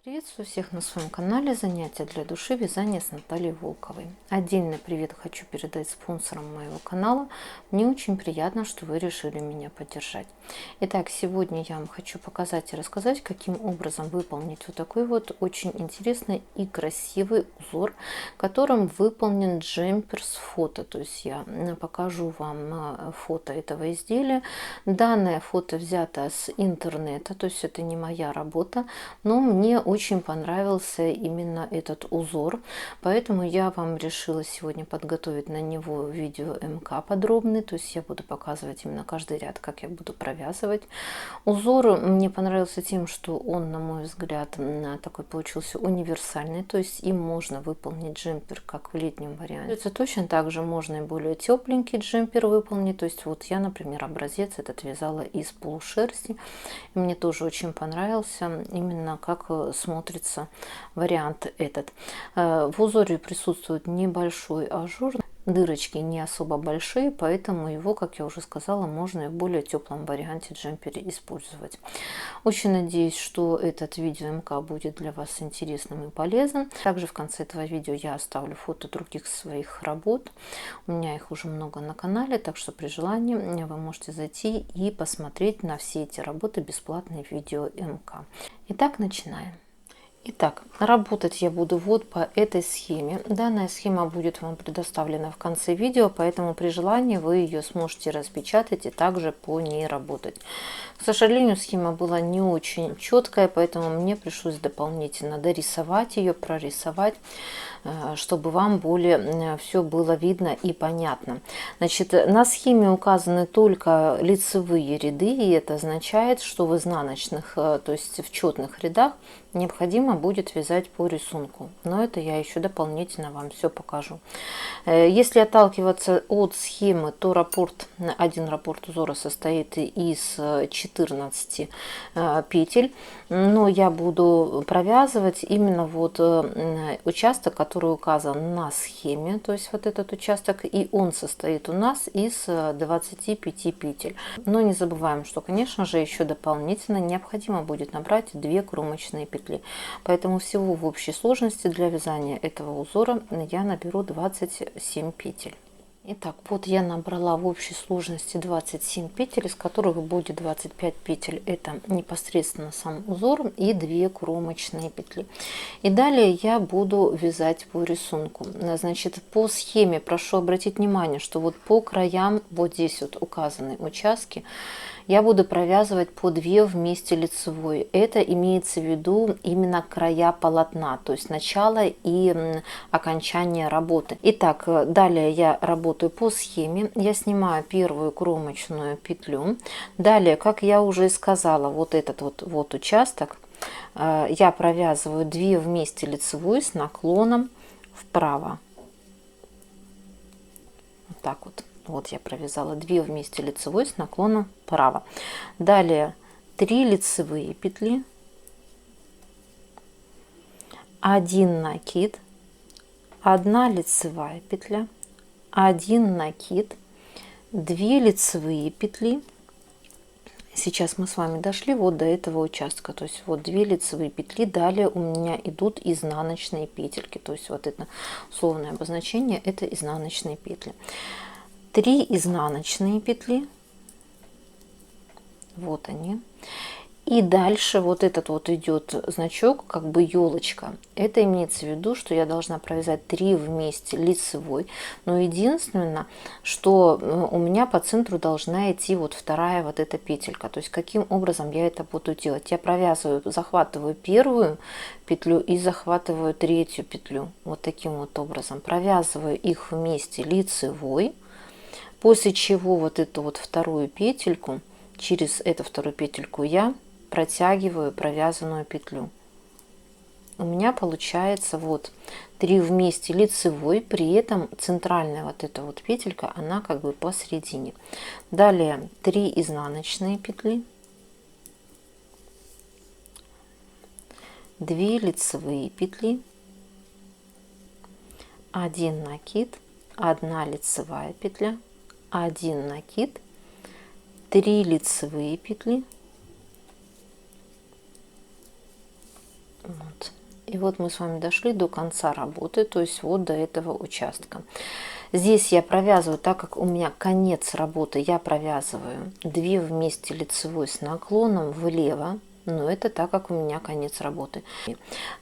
Приветствую всех на своем канале «Занятия для души. Вязание с Натальей Волковой». Отдельный привет хочу передать спонсорам моего канала. Мне очень приятно, что вы решили меня поддержать. Итак, сегодня я вам хочу показать и рассказать, каким образом выполнить вот такой вот очень интересный и красивый узор, которым выполнен джемпер с фото. То есть я покажу вам фото этого изделия. Данное фото взято с интернета, то есть это не моя работа, но мне очень понравился именно этот узор, поэтому я вам решила сегодня подготовить на него видео МК подробный, то есть я буду показывать именно каждый ряд, как я буду провязывать. Узор мне понравился тем, что он, на мой взгляд, такой получился универсальный, то есть им можно выполнить джемпер как в летнем варианте. Это точно так же можно и более тепленький джемпер выполнить, то есть вот я, например, образец этот вязала из полушерсти, и мне тоже очень понравился именно как смотрится вариант этот. В узоре присутствует небольшой ажур, дырочки не особо большие, поэтому его, как я уже сказала, можно и в более теплом варианте джемпере использовать. Очень надеюсь, что этот видео МК будет для вас интересным и полезным. Также в конце этого видео я оставлю фото других своих работ. У меня их уже много на канале, так что при желании вы можете зайти и посмотреть на все эти работы бесплатные в видео МК. Итак, начинаем. Итак, работать я буду вот по этой схеме. Данная схема будет вам предоставлена в конце видео, поэтому при желании вы ее сможете распечатать и также по ней работать. К сожалению, схема была не очень четкая, поэтому мне пришлось дополнительно дорисовать ее, прорисовать, чтобы вам более все было видно и понятно. Значит, на схеме указаны только лицевые ряды, и это означает, что в изнаночных, то есть в четных рядах, необходимо будет вязать по рисунку. Но это я еще дополнительно вам все покажу. Если отталкиваться от схемы, то один раппорт узора состоит из 14 петель, но я буду провязывать именно вот участок, который указан на схеме, то есть вот этот участок, и он состоит у нас из 25 петель. Но не забываем, что, конечно же, еще дополнительно необходимо будет набрать 2 кромочные петли. Поэтому всего в общей сложности для вязания этого узора я наберу 27 петель. Итак, вот я набрала в общей сложности 27 петель, из которых будет 25 петель. Это непосредственно сам узор и 2 кромочные петли. И далее я буду вязать по рисунку. Значит, по схеме прошу обратить внимание, что вот по краям вот здесь вот указаны участки. Я буду провязывать по 2 вместе лицевой. Это имеется в виду именно края полотна, то есть начало и окончание работы. Итак, далее я работаю по схеме. Я снимаю первую кромочную петлю. Далее, как я уже и сказала, вот этот вот участок я провязываю 2 вместе лицевой с наклоном вправо. Вот так вот. Вот я провязала 2 вместе лицевой с наклоном вправо. Далее 3 лицевые петли, 1 накид, 1 лицевая петля, 1 накид, 2 лицевые петли. Сейчас мы с вами дошли вот до этого участка, то есть вот 2 лицевые петли, далее у меня идут изнаночные петельки, то есть вот это условное обозначение, это изнаночные петли. 3 изнаночные петли, вот они, и дальше вот этот вот идет значок, как бы елочка. Это имеется в виду, что я должна провязать 3 вместе лицевой, но единственное, что у меня по центру должна идти вот вторая вот эта петелька. То есть каким образом я это буду делать? Я провязываю, захватываю первую петлю и захватываю третью петлю, вот таким вот образом провязываю их вместе лицевой. После чего вот эту вот вторую петельку, через эту вторую петельку я протягиваю провязанную петлю. У меня получается вот 3 вместе лицевой, при этом центральная вот эта вот петелька, она как бы посередине. Далее 3 изнаночные петли, 2 лицевые петли, 1 накид, 1 лицевая петля, 1 накид, 3 лицевые петли, вот, И вот мы с вами дошли до конца работы, то есть вот до этого участка. Здесь я провязываю, так как у меня конец работы, я провязываю 2 вместе лицевой с наклоном влево, но это так как у меня конец работы.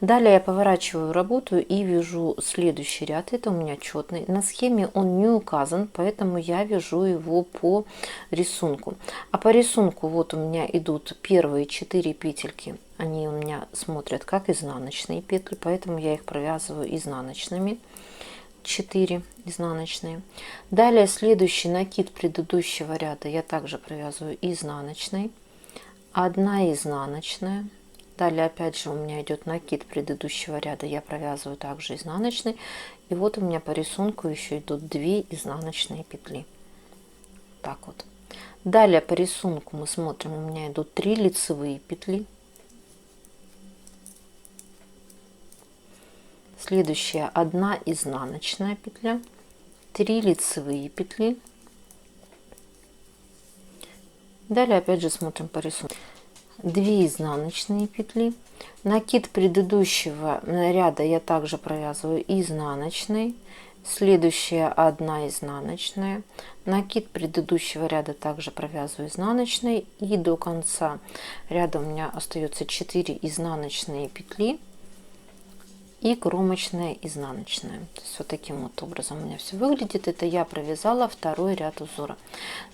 Далее я поворачиваю работу и вяжу следующий ряд, это у меня четный. На схеме он не указан, поэтому я вяжу его по рисунку. А по рисунку вот у меня идут первые 4 петельки, они у меня смотрят как изнаночные петли, поэтому я их провязываю изнаночными. 4 изнаночные. Далее следующий накид предыдущего ряда я также провязываю изнаночной, 1 изнаночная. Далее опять же у меня идет накид предыдущего ряда, я провязываю также изнаночной, и вот у меня по рисунку еще идут 2 изнаночные петли. Так вот. Далее по рисунку мы смотрим, у меня идут 3 лицевые петли. Следующая 1 изнаночная петля, 3 лицевые петли. Далее опять же смотрим по рисунку. 2 изнаночные петли. Накид предыдущего ряда я также провязываю изнаночной. Следующая 1 изнаночная. Накид предыдущего ряда также провязываю изнаночной. И до конца ряда у меня остается 4 изнаночные петли и кромочная изнаночная. То есть вот таким вот образом у меня все выглядит. Это я провязала 2 ряд узора.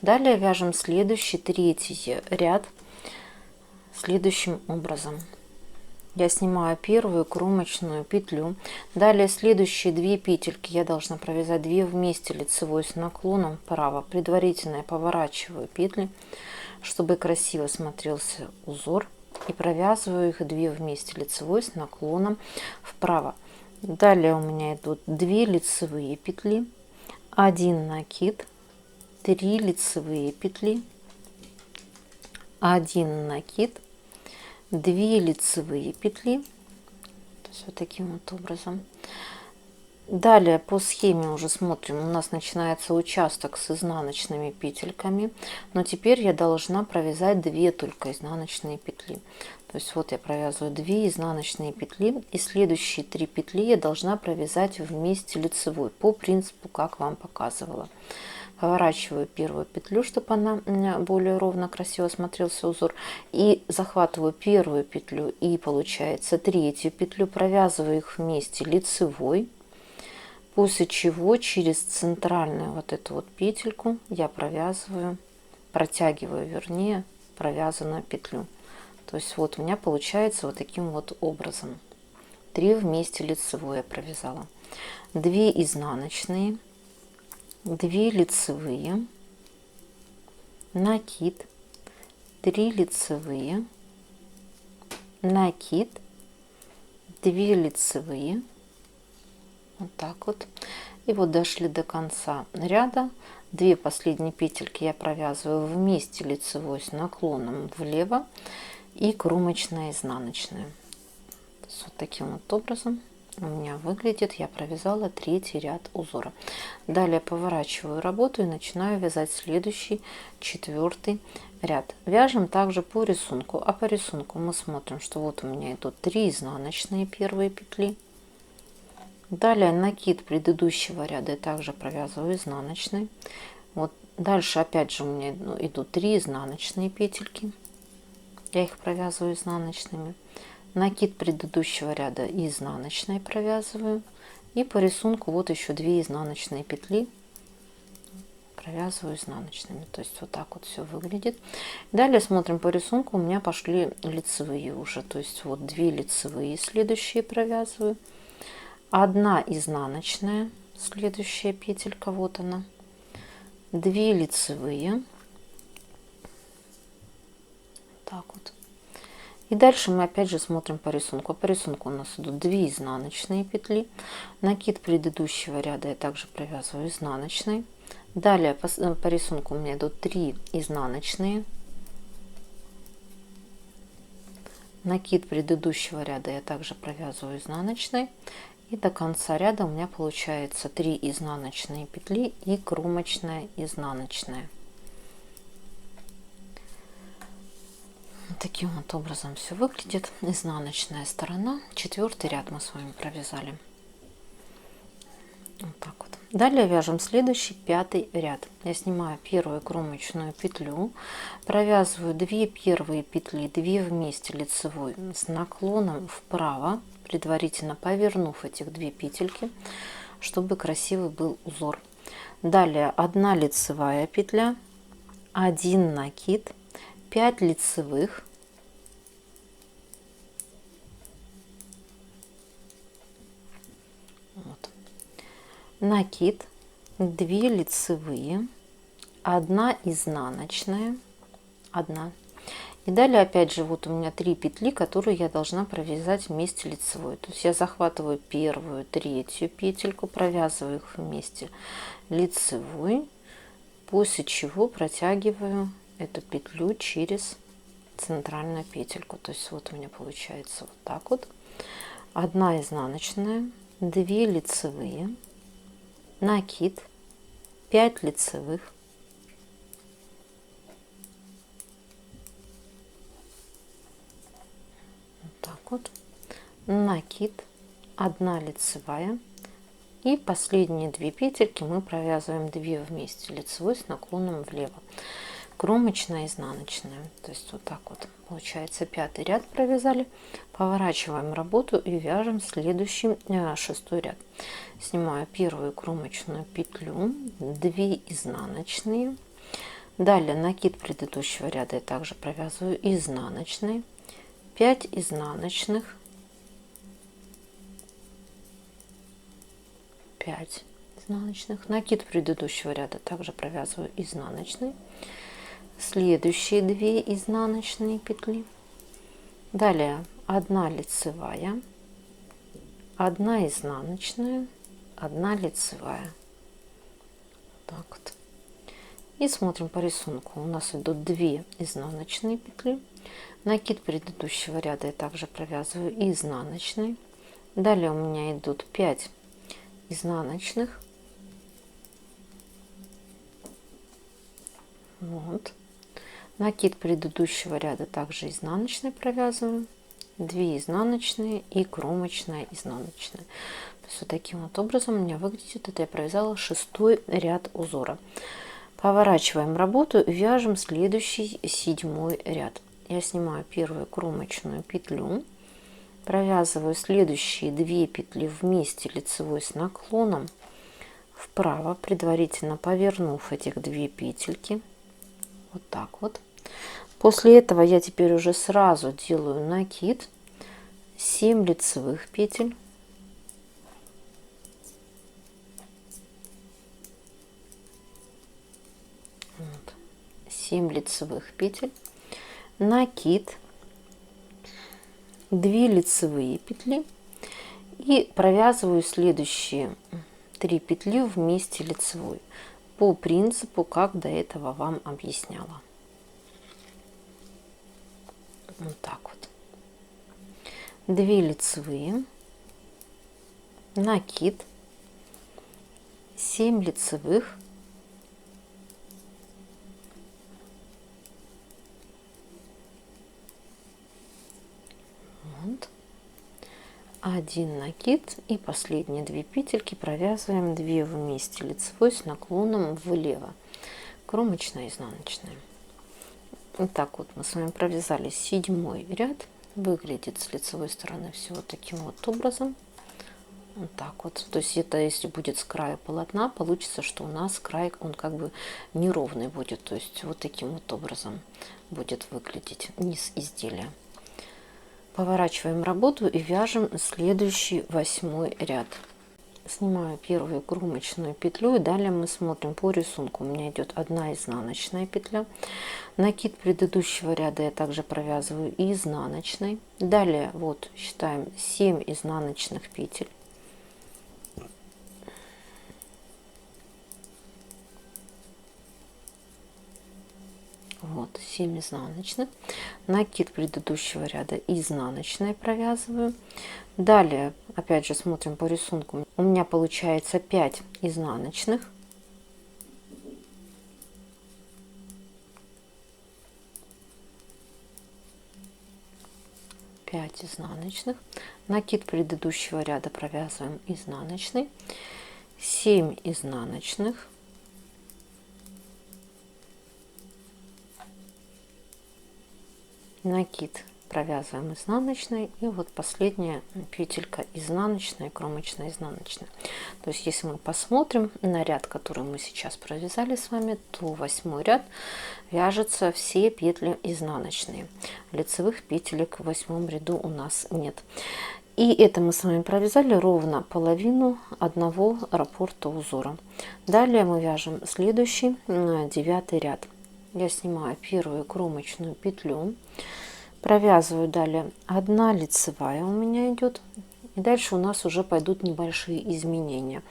Далее вяжем следующий 3 ряд следующим образом. Я снимаю первую кромочную петлю. Далее следующие 2 петельки я должна провязать 2 вместе лицевой с наклоном вправо. Предварительно я поворачиваю петли, чтобы красиво смотрелся узор. И провязываю их 2 вместе лицевой с наклоном вправо. Далее у меня идут 2 лицевые петли, 1 накид, 3 лицевые петли, 1 накид, 2 лицевые петли. То есть вот таким вот образом. Далее по схеме уже смотрим, у нас начинается участок с изнаночными петельками, но теперь я должна провязать 2 только изнаночные петли. То есть вот я провязываю 2 изнаночные петли, и следующие 3 петли я должна провязать вместе лицевой по принципу, как вам показывала. Поворачиваю первую петлю, чтобы она у меня более ровно, красиво смотрелся узор, и захватываю первую петлю и получается 3-ю петлю, провязываю их вместе лицевой. После чего через центральную вот эту вот петельку я провязываю, протягиваю, вернее, провязанную петлю. То есть вот у меня получается вот таким вот образом. 3 вместе лицевой я провязала. 2 изнаночные, 2 лицевые, накид, 3 лицевые, накид, 2 лицевые. Вот так вот. И вот дошли до конца ряда. 2 последние петельки я провязываю вместе лицевой с наклоном влево и кромочная изнаночная. Вот таким вот образом у меня выглядит. Я провязала 3-й ряд узора. Далее поворачиваю работу и начинаю вязать следующий 4-й ряд. Вяжем также по рисунку. А по рисунку мы смотрим, что вот у меня идут 3 изнаночные первые петли. Далее накид предыдущего ряда я также провязываю изнаночной. Вот дальше опять же у меня идут 3 изнаночные петельки. Я их провязываю изнаночными. Накид предыдущего ряда изнаночной провязываю. И по рисунку вот еще 2 изнаночные петли провязываю изнаночными. То есть вот так вот все выглядит. Далее смотрим по рисунку, у меня пошли лицевые уже. То есть вот 2 лицевые следующие провязываю. 1 изнаночная, следующая петелька, вот она, 2 лицевые, так вот. И дальше мы опять же смотрим по рисунку. По рисунку у нас идут 2 изнаночные петли. Накид предыдущего ряда я также провязываю изнаночной. Далее по рисунку у меня идут 3 изнаночные. Накид предыдущего ряда я также провязываю изнаночной. И до конца ряда у меня получается 3 изнаночные петли и кромочная изнаночная. таким вот образом все выглядит. Изнаночная сторона. 4-й ряд мы с вами провязали. Вот так вот. Далее вяжем следующий 5-й ряд. Я снимаю первую кромочную петлю, провязываю 2 первые петли, 2 вместе лицевой с наклоном вправо, предварительно повернув этих 2 петельки, чтобы красивый был узор. Далее 1 лицевая петля, 1 накид, 5 лицевых, вот. Накид, 2 лицевые, 1 изнаночная, 1. И далее опять же вот у меня 3 петли, которые я должна провязать вместе лицевой. То есть я захватываю первую, третью петельку, провязываю их вместе лицевой, после чего протягиваю эту петлю через центральную петельку. То есть вот у меня получается вот так вот. 1 изнаночная, 2 лицевые, накид, 5 лицевых, вот так вот, накид, 1 лицевая, и последние 2 петельки мы провязываем 2 вместе лицевой с наклоном влево, кромочная, изнаночная. То есть вот так вот получается 5-й ряд провязали. Поворачиваем работу и вяжем следующий 6-й ряд. Снимаю первую кромочную петлю, 2 изнаночные, далее накид предыдущего ряда я также провязываю изнаночные, 5 изнаночных, 5 изнаночных, накид предыдущего ряда также провязываю изнаночный, следующие 2 изнаночные петли, далее 1 лицевая, 1 изнаночная, 1 лицевая. Так вот. И смотрим по рисунку. У нас идут 2 изнаночные петли, накид предыдущего ряда я также провязываю изнаночный, далее у меня идут 5 изнаночных, вот, накид предыдущего ряда также изнаночный провязываю, 2 изнаночные и кромочная изнаночная. То есть вот таким вот образом у меня выглядит. Это я провязала 6-й ряд узора. Поворачиваем работу и вяжем следующий 7-й ряд. Я снимаю первую кромочную петлю, провязываю следующие 2 петли вместе лицевой с наклоном вправо, предварительно повернув этих 2 петельки. Вот так вот. После этого я теперь уже сразу делаю накид, 7 лицевых петель, вот, 7 лицевых петель, накид, 2 лицевые петли и провязываю следующие 3 петли вместе лицевой по принципу, как до этого вам объясняла. Вот так вот. 2 лицевые, накид, 7 лицевых, вот, 1 накид и последние 2 петельки провязываем 2 вместе лицевой с наклоном влево, кромочная, изнаночная. Вот так вот мы с вами провязали 7-й ряд. Выглядит с лицевой стороны все вот таким вот образом. Вот так вот. То есть это если будет с края полотна, получится, что у нас край, он как бы неровный будет. То есть вот таким вот образом будет выглядеть низ изделия. Поворачиваем работу и вяжем следующий 8-й ряд. Снимаю первую кромочную петлю и далее мы смотрим по рисунку. У меня идет 1 изнаночная петля, накид предыдущего ряда я также провязываю изнаночной, далее вот считаем 7 изнаночных петель, вот 7 изнаночных, накид предыдущего ряда изнаночной провязываю, далее опять же смотрим по рисунку. У меня получается 5 изнаночных, 5 изнаночных, накид предыдущего ряда провязываем изнаночный, 7 изнаночных, накид провязываем изнаночной, и вот последняя петелька изнаночная, кромочная, изнаночная. То есть если мы посмотрим на ряд, который мы сейчас провязали с вами, то 8 ряд вяжется все петли изнаночные, лицевых петелек в 8 ряду у нас нет. И это мы с вами провязали ровно половину одного раппорта узора. Далее мы вяжем следующий 9 ряд. Я снимаю первую кромочную петлю, провязываю далее 1 лицевая у меня идет, и дальше у нас уже пойдут небольшие изменения.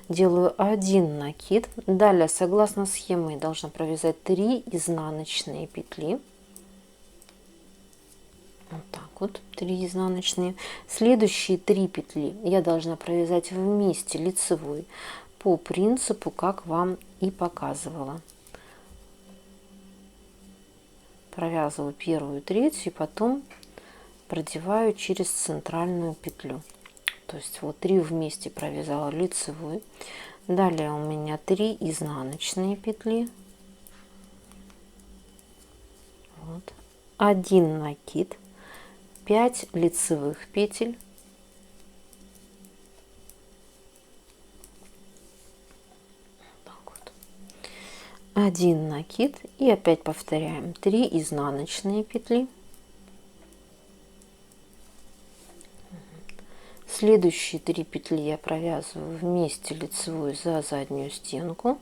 Делаю 1 накид, далее согласно схеме я должна провязать 3 изнаночные петли, вот так вот, 3 изнаночные. Следующие 3 петли я должна провязать вместе лицевой по принципу, как вам и показывала. Провязываю первую, третью, и потом продеваю через центральную петлю. То есть вот 3 вместе провязала лицевой. Далее у меня 3 изнаночные петли. Вот. 1 накид, 5 лицевых петель. Так вот. 1 накид, и опять повторяем 3 изнаночные петли. Следующие 3 петли я провязываю вместе лицевую за заднюю стенку,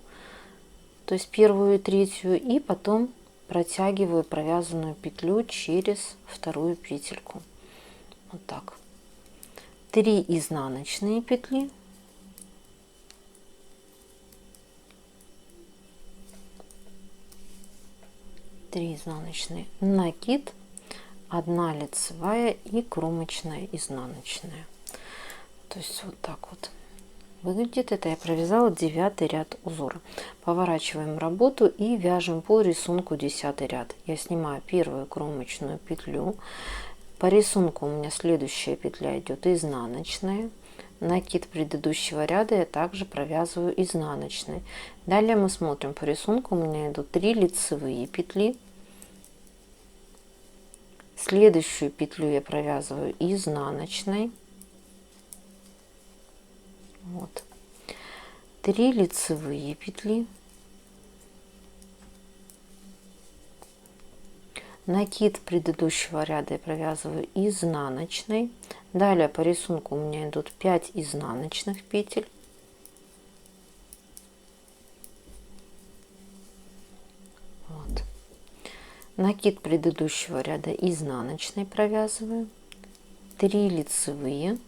то есть первую и третью, и потом протягиваю провязанную петлю через вторую петельку. Вот так. 3 изнаночные петли. Изнаночные, накид, 1 лицевая и кромочная изнаночная. То есть вот так вот выглядит. Это я провязала 9 ряд узора. Поворачиваем работу и вяжем по рисунку 10 ряд. Я снимаю первую кромочную петлю. По рисунку у меня следующая петля идет изнаночная. Накид предыдущего ряда я также провязываю изнаночной. Далее мы смотрим по рисунку, у меня идут 3 лицевые петли. Следующую петлю я провязываю изнаночной. Вот. 3 лицевые петли. Накид предыдущего ряда я провязываю изнаночной. Далее по рисунку у меня идут 5 изнаночных петель. Вот. Накид предыдущего ряда изнаночной провязываю, 3 лицевые,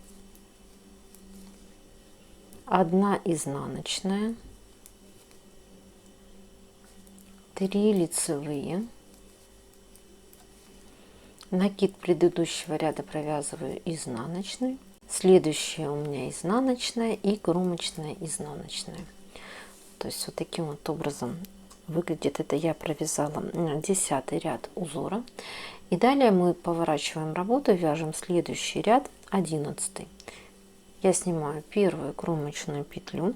1 изнаночная, 3 лицевые, накид предыдущего ряда провязываю изнаночной, следующая у меня изнаночная и кромочная изнаночная. То есть вот таким вот образом выглядит. Это я провязала 10 ряд узора. И далее мы поворачиваем работу, вяжем следующий ряд, 11. Я снимаю первую кромочную петлю.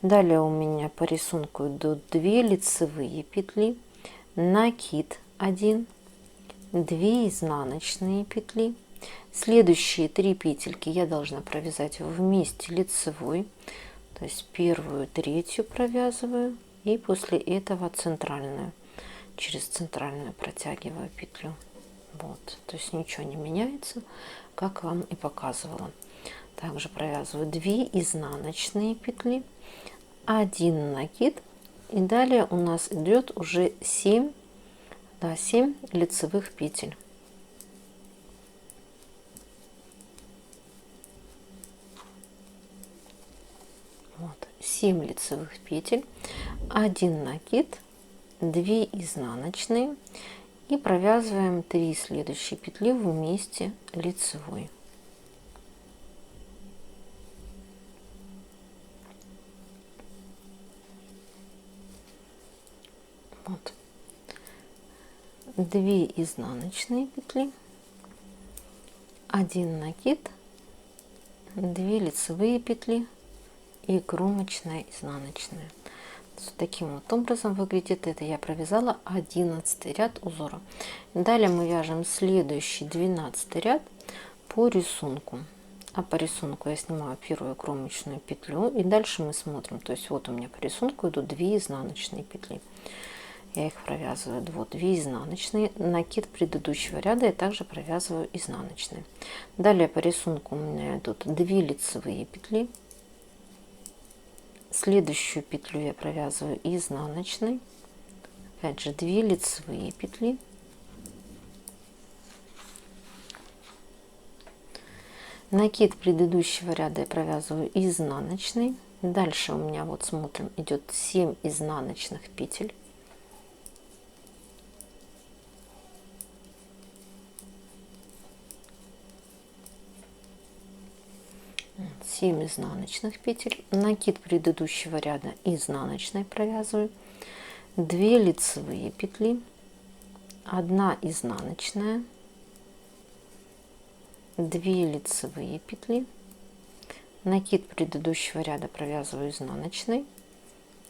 Далее у меня по рисунку идут 2 лицевые петли, накид 1, 2 изнаночные петли. Следующие 3 петельки я должна провязать вместе лицевой. То есть первую, третью провязываю. И после этого центральную, через центральную протягиваю петлю. Вот, то есть ничего не меняется, как вам и показывала. Также провязываю 2 изнаночные петли, 1 накид, и далее у нас идет уже 7 лицевых петель. Вот, 7 лицевых петель, 1 накид, 2 изнаночные, и провязываем 3 следующие петли вместе лицевой. Вот. 2 изнаночные петли, 1 накид, 2 лицевые петли и кромочная изнаночная. Вот таким вот образом выглядит это. Я провязала 11 ряд узора. Далее мы вяжем следующий 12 ряд по рисунку. А по рисунку я снимаю первую кромочную петлю, и дальше мы смотрим. То есть вот у меня по рисунку идут 2 изнаночные петли. Я их провязываю, вот 2 изнаночные. Накид предыдущего ряда я также провязываю изнаночные. Далее по рисунку у меня идут 2 лицевые петли. Следующую петлю я провязываю изнаночной. Опять же 2 лицевые петли. Накид предыдущего ряда я провязываю изнаночной. Дальше у меня, вот смотрим, идет 7 изнаночных петель. 7 изнаночных петель. Накид предыдущего ряда изнаночной провязываю. 2 лицевые петли, 1 изнаночная, 2 лицевые петли. Накид предыдущего ряда провязываю изнаночной,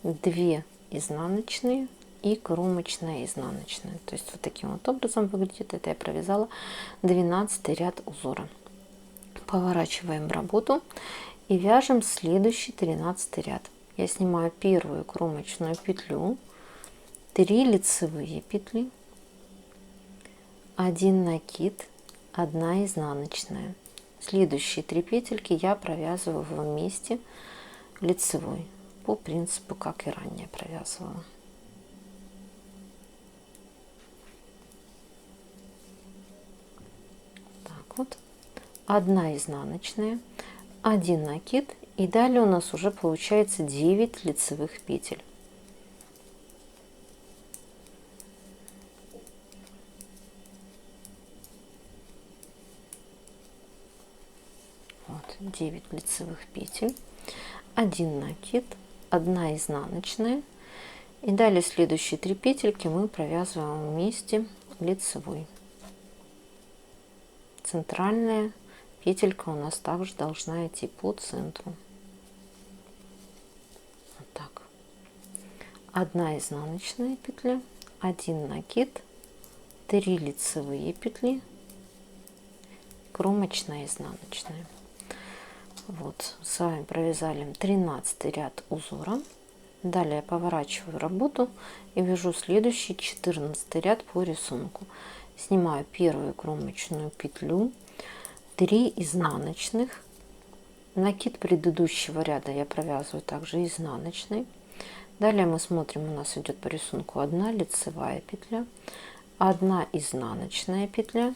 2 изнаночные и кромочная изнаночная. То есть вот таким вот образом выглядит это. Я провязала 12 ряд узора. Поворачиваем работу и вяжем следующий 13 ряд. Я снимаю первую кромочную петлю, 3 лицевые петли, 1 накид, 1 изнаночная. Следующие 3 петельки я провязываю вместе лицевой по принципу, как и ранее провязывала. Так вот. 1 изнаночная, 1 накид, и далее у нас уже получается 9 лицевых петель. Вот 9 лицевых петель, 1 накид, 1 изнаночная, и далее следующие 3 петельки мы провязываем вместе лицевой. Центральная петелька у нас также должна идти по центру. Вот так. 1 изнаночная петля, 1 накид, 3 лицевые петли, кромочная изнаночная. Вот, с вами провязали 13 ряд узора. Далее я поворачиваю работу и вяжу следующий 14 ряд по рисунку. Снимаю первую кромочную петлю, 3 изнаночных, накид предыдущего ряда я провязываю также изнаночной. Далее мы смотрим, у нас идет по рисунку 1 лицевая петля, 1 изнаночная петля,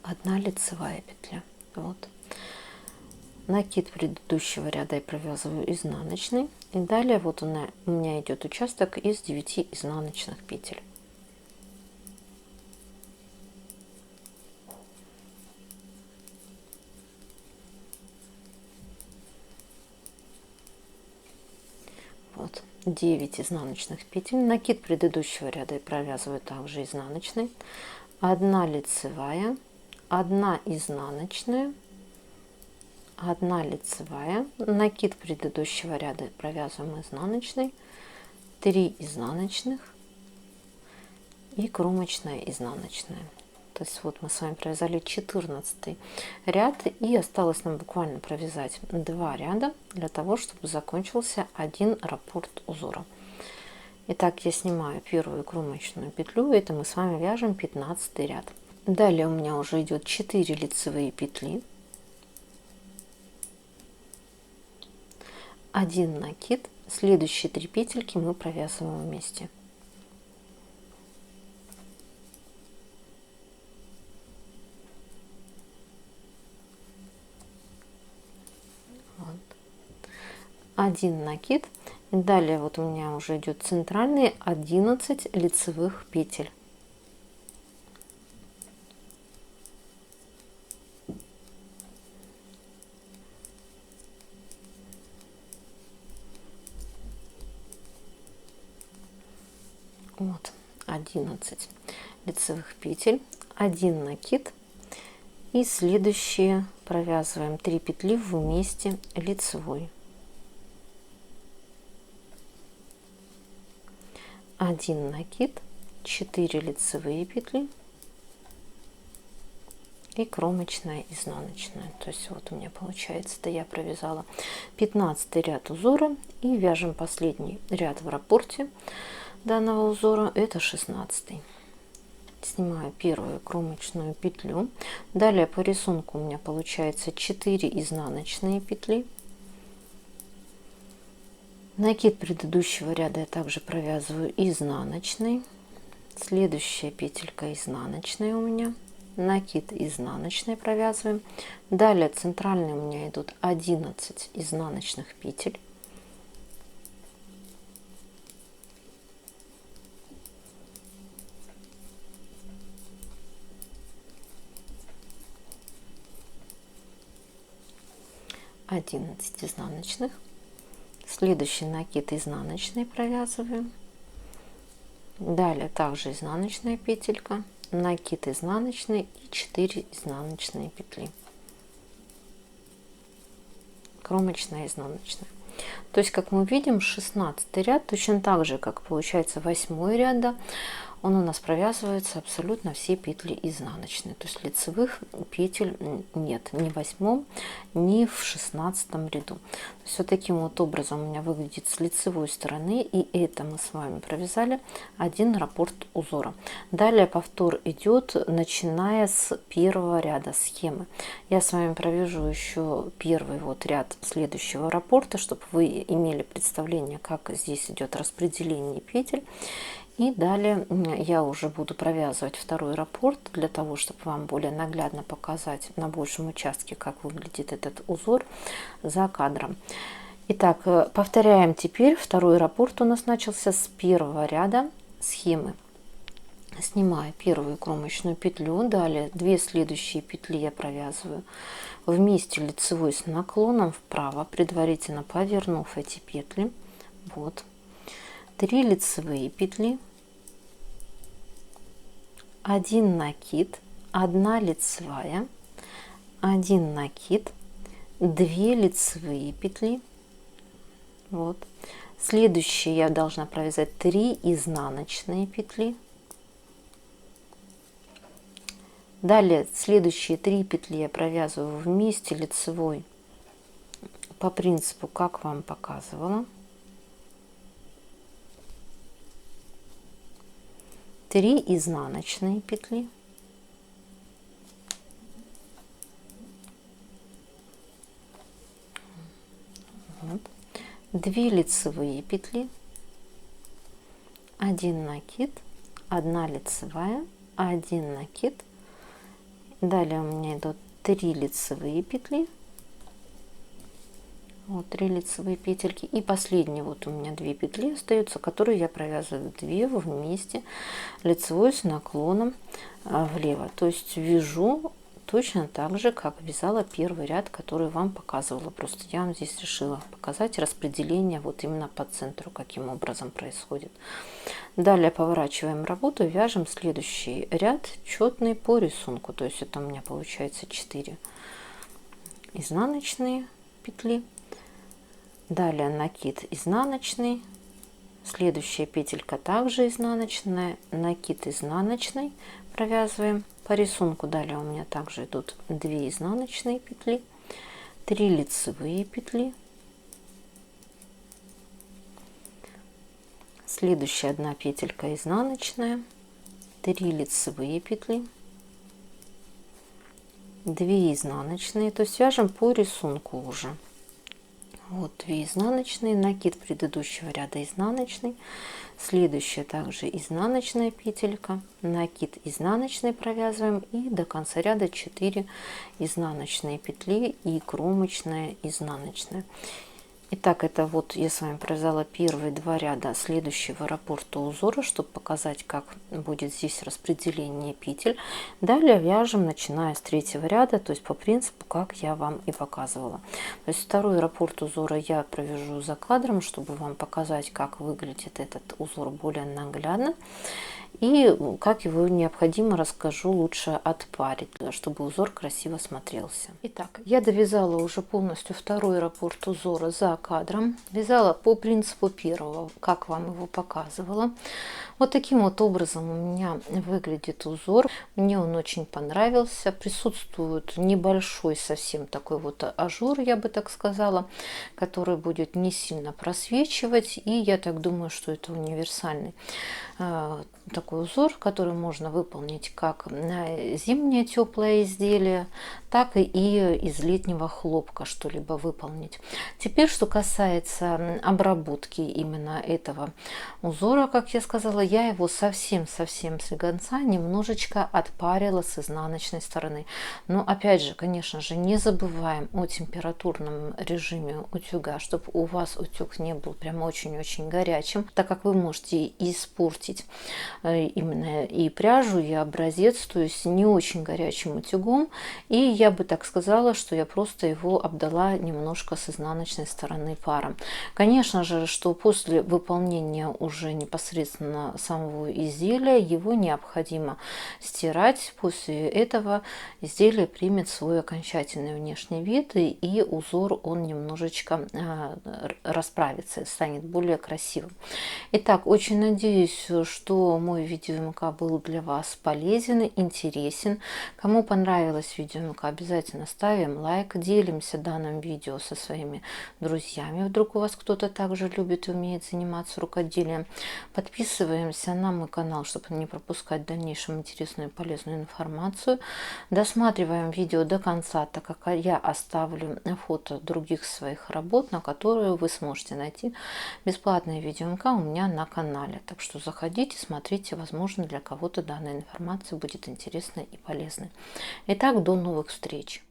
1 лицевая петля. Вот. Накид предыдущего ряда я провязываю изнаночной, и далее вот у меня идет участок из 9 изнаночных петель. Вот 9 изнаночных петель. Накид предыдущего ряда я провязываю также изнаночной, 1 лицевая, 1 изнаночная, 1 лицевая, накид предыдущего ряда провязываем изнаночной, 3 изнаночных и кромочная изнаночная. То есть вот мы с вами провязали 14 ряд, и осталось нам буквально провязать 2 ряда для того, чтобы закончился один раппорт узора. Итак, я снимаю первую кромочную петлю, это мы с вами вяжем 15 ряд. Далее у меня уже идет 4 лицевые петли, 1 накид, следующие 3 петельки мы провязываем вместе. Вот. 1 накид, и далее вот у меня уже идет центральные 11 лицевых петель. Вот 11 лицевых петель, 1 накид И следующие провязываем 3 петли вместе лицевой. 1 накид, 4 лицевые петли и кромочная, изнаночная. То есть вот у меня получается, это я провязала 15 ряд узора, и вяжем последний ряд в раппорте данного узора, это 16. Снимаю первую кромочную петлю. Далее по рисунку у меня получается 4 изнаночные петли. Накид предыдущего ряда я также провязываю изнаночный. Следующая петелька изнаночная у меня. Накид изнаночный провязываем. Далее центральные у меня идут 11 изнаночных петель. Изнаночных. Следующий накид изнаночный провязываем. Далее также изнаночная петелька, накид изнаночный и 4 изнаночные петли. Кромочная, изнаночная. То есть, как мы видим, 16 ряд, точно так же, как получается 8 ряд, да, он у нас провязывается абсолютно все петли изнаночные. То есть лицевых петель нет ни в 8, ни в 16 ряду. То есть вот таким вот образом у меня выглядит с лицевой стороны. И это мы с вами провязали один раппорт узора. Далее повтор идет, начиная с первого ряда схемы. Я с вами провяжу еще первый вот ряд следующего раппорта, чтобы вы имели представление, как здесь идет распределение петель. И далее я уже буду провязывать второй раппорт для того, чтобы вам более наглядно показать на большем участке, как выглядит этот узор за кадром. Итак, повторяем теперь. Второй раппорт у нас начался с первого ряда схемы. Снимаю первую кромочную петлю, далее 2 следующие петли я провязываю вместе лицевой с наклоном вправо, предварительно повернув эти петли. Вот. 3 лицевые петли, 1 накид, 1 лицевая, 1 накид, 2 лицевые петли. Вот. Следующие я должна провязать 3 изнаночные петли. Далее следующие 3 петли я провязываю вместе лицевой по принципу, как вам показывала. 3 изнаночные петли, вот. 2 лицевые петли, 1 накид, 1 лицевая, 1 накид. Далее у меня идут 3 лицевые петли, вот 3 лицевые петельки, и последние вот у меня 2 петли остаются, которые я провязываю 2 вместе лицевой с наклоном влево. То есть вяжу точно так же, как вязала первый ряд, который вам показывала. Просто я вам здесь решила показать распределение вот именно по центру, каким образом происходит. Далее поворачиваем работу, вяжем следующий ряд четный по рисунку. То есть это у меня получается 4 изнаночные петли. Далее накид изнаночный, следующая петелька также изнаночная, накид изнаночный, провязываем по рисунку. Далее у меня также идут 2 изнаночные петли, 3 лицевые петли, следующая 1 петелька изнаночная, 3 лицевые петли, 2 изнаночные. То есть вяжем по рисунку уже. Вот 2 изнаночные, накид предыдущего ряда изнаночный, следующая также изнаночная петелька, накид изнаночный провязываем, и до конца ряда 4 изнаночные петли и кромочная изнаночная. Итак, это вот я с вами провязала первые 2 ряда следующего раппорта узора, чтобы показать, как будет здесь распределение петель. Далее вяжем, начиная с 3-го ряда, то есть по принципу, как я вам и показывала. То есть второй раппорт узора я провяжу за кадром, чтобы вам показать, как выглядит этот узор более наглядно. И как его необходимо, расскажу, лучше отпарить, чтобы узор красиво смотрелся. Итак, я довязала уже полностью второй раппорт узора за кадром. Вязала по принципу первого, как вам его показывала. Вот таким вот образом у меня выглядит узор. Мне он очень понравился. Присутствует небольшой совсем такой вот ажур, я бы так сказала, который будет не сильно просвечивать. И я так думаю, что это универсальный такой узор, который можно выполнить как на зимнее теплое изделие, так и из летнего хлопка что-либо выполнить. Теперь, что касается обработки именно этого узора, как я сказала, я его совсем-совсем слегонца немножечко отпарила с изнаночной стороны. Но опять же, конечно же, не забываем о температурном режиме утюга, чтобы у вас утюг не был прям очень-очень горячим, так как вы можете испортить именно и пряжу, и образец, то есть не очень горячим утюгом. И я бы так сказала, что я просто его обдала немножко с изнаночной стороны паром. Конечно же, что после выполнения уже непосредственно самого изделия его необходимо стирать. После этого изделие примет свой окончательный внешний вид, и узор он немножечко расправится, станет более красивым. Итак, очень надеюсь, что мой видео-МК был для вас полезен, интересен. Кому понравилось видео-МК, обязательно ставим лайк, делимся данным видео со своими друзьями. Вдруг у вас кто-то также любит и умеет заниматься рукоделием. Подписываемся на мой канал, чтобы не пропускать в дальнейшем интересную и полезную информацию. Досматриваем видео до конца, так как я оставлю фото других своих работ, на которые вы сможете найти бесплатное видео-МК у меня на канале. Так что заходите, смотрите, возможно, для кого-то данная информация будет интересной и полезной. Итак, до новых встреч!